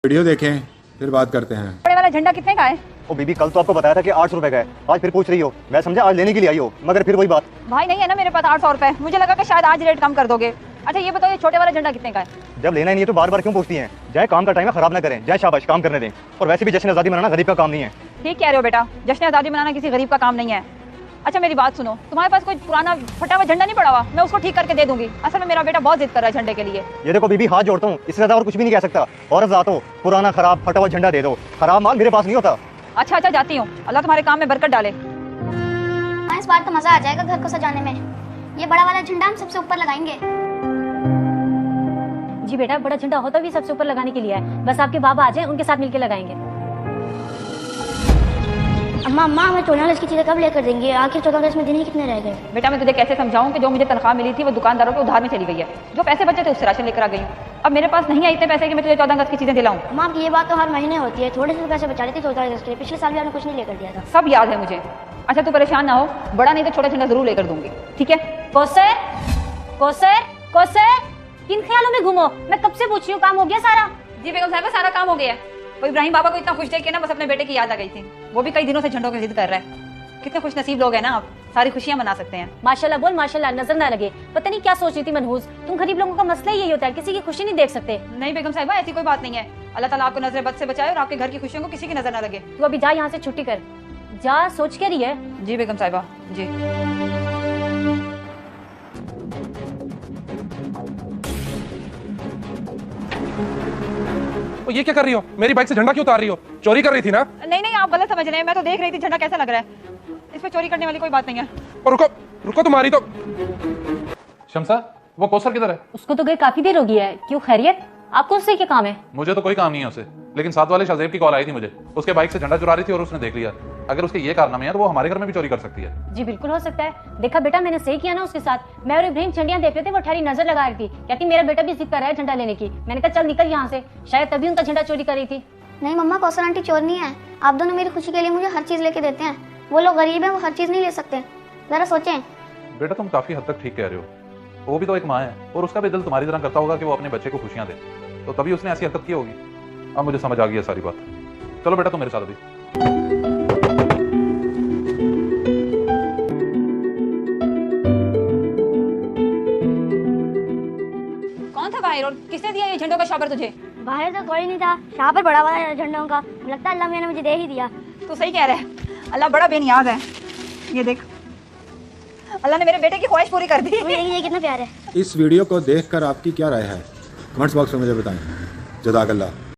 Video देखें फिर बात करते हैं। बड़े वाला झंडा कितने का है? ओ बीबी, कल तो आपको बताया था कि 800 रुपए का है, आज फिर पूछ रही हो। मैं समझा आज लेने के लिए आई हो, मगर फिर वही बात। भाई नहीं है ना मेरे पास 800 रुपए, मुझे लगा कि शायद आज रेट कम कर दोगे। अच्छा ये बताओ, ये छोटे वाला झंडा कितने का है? जब लेना ही नहीं है तो बार बार क्यों पूछती हैं? जाए काम का टाइम है, खराब ना करें, जाए शाबाश काम करने दें। और वैसे भी जश्न आज़ादी मनाना गरीब का काम नहीं है। ठीक कह रहे हो बेटा, जश्न आज़ादी मनाना किसी गरीब का काम नहीं है। अच्छा मेरी बात सुनो, तुम्हारे पास कोई पुराना फटा हुआ झंडा नहीं पड़ा हुआ? मैं उसको ठीक करके दे दूंगी। असल में मेरा बेटा बहुत जिद कर रहा है झंडे के लिए। ये देखो बीबी, हाथ जोड़ता हूँ, इससे ज्यादा और कुछ भी नहीं कह सकता। और ज़ात हो, पुराना खराब फटा हुआ झंडा दे दो, खराब माल मेरे पास नहीं होता। अच्छा जाती हूँ, अल्लाह तुम्हारे काम में बरकत डाले। इस बार तो मजा आ जाएगा घर को सजाने में। ये बड़ा वाला झंडा हम सबसे ऊपर लगाएंगे। जी बेटा, बड़ा झंडा होता भी सबसे ऊपर लगाने के लिए है, बस आपके बाबा आ जाएं, उनके साथ मिलकर लगाएंगे। अम्मा हमें 14 अगस्त की चीजें कब लेकर देंगे? आखिर 14 अगस्त में दिन ही कितने रह गए? बेटा मैं तुझे कैसे समझाऊं कि जो मुझे तनख्वाह मिली थी वो दुकानदारों के उधार में चली गई है। जो पैसे बचे थे उससे राशन लेकर आ गई हूं। अब मेरे पास नहीं है इतने पैसे कि मैं तुझे 14 अगस्त की चीजें दिलाऊं। अम्मा आपकी ये बात तो हर महीने होती है, थोड़े से पैसे बचा लेते 14 अगस्त के लिए। पिछले साल भी आपने कुछ नहीं लेकर दिया था। सब याद है मुझे। अच्छा तू परेशान ना हो, बड़ा नहीं तो छोटा झंडा जरूर लेकर दूंगी, ठीक है? कौसर कौसर कौसर, किन ख्यालों में घूमो? मैं कब से पूछ रही हूँ, काम हो गया सारा? जी बेगम साहब सारा काम हो गया है। वो इब्राहिम बाबा को इतना खुश देख के ना बस अपने बेटे की याद आ गई थी। वो भी कई दिनों से झंडों की जिद कर रहा है। कितने खुश नसीब लोग हैं ना आप, सारी खुशियां मना सकते हैं। माशाल्लाह बोल माशाल्लाह, नजर ना लगे। पता नहीं क्या सोच रही थी मनहूस। तुम गरीब लोगों का मसला ही यही होता है, किसी की खुशी नहीं देख सकते। नहीं बेगम साहिबा, ऐसी कोई बात नहीं है। अल्लाह ताला आपको नजर बद से बचाए और आपके घर की खुशियों को किसी की नजर ना लगे। तू अभी जा यहाँ से छुट्टी कर, जा। सोच के रही है? जी बेगम साहिबा जी। तो ये क्या कर रही हो? मेरी बाइक से झंडा क्यों उतार रही हो? चोरी कर रही थी ना? नहीं नहीं, आप गलत समझ रहे हैं। मैं तो देख रही थी झंडा कैसा लग रहा है। इस पे चोरी करने वाली कोई बात नहीं है। और रुको रुको, तुम्हारी तो शमसा, वो कौसर किधर है? उसको तो गए काफी देर हो गई है। क्यों, खैरियत? आपको उससे क्या काम है? मुझे तो कोई काम नहीं है उसे, लेकिन साथ वाले शाहजेब की कॉल आई थी मुझे। उसके बाइक से झंडा चुरा रही थी और उसने देख लिया। अगर उसके ये कारनामे हैं तो वो हमारे घर में भी चोरी कर सकती है। जी बिल्कुल हो सकता है। देखा बेटा, मैंने सही किया ना उसके साथ। मैं और इब्राहिम झंडियां देख रहे थे, वो ठहरी नजर लगा रही थी। कहती मेरा बेटा भी जिद कर रहा है झंडा लेने की। मैंने कहा चल निकल यहाँ से, शायद तभी उनका झंडा चोरी कर रही थी। नहीं मम्मा, कौशल आंटी चोर नहीं है। आप दोनों मेरी खुशी के लिए मुझे हर चीज लेके देते हैं। वो लोग गरीब हैं, वो हर चीज नहीं ले सकते। जरा सोचें। बेटा तुम काफी हद तक ठीक कह रहे हो। वो भी तो एक माँ है और उसका भी दिल तुम्हारी तरह करता होगा कि वो अपने बच्चे को खुशियां दे, तो तभी उसने ऐसी हरकत की होगी। अब मुझे समझ आ गई है सारी बात। चलो बेटा तुम मेरे साथ अभी। कौन था बाहर और किसने दिया ये झंडों का शॉपर तुझे? बाहर तो कोई नहीं था, यहाँ पर बड़ा वाला झंडों का। लगता है अल्लाह मियां ने मुझे दे ही दिया। तू सही कह रहा है, अल्लाह बड़ा बेनियाज है। ये देख, अल्लाह ने मेरे बेटे की ख्वाहिश पूरी कर दी। ये कितना प्यार है। इस वीडियो को देखकर आपकी क्या राय है? कमेंट्स बॉक्स में मुझे बताएं। जज़ाकल्लाह।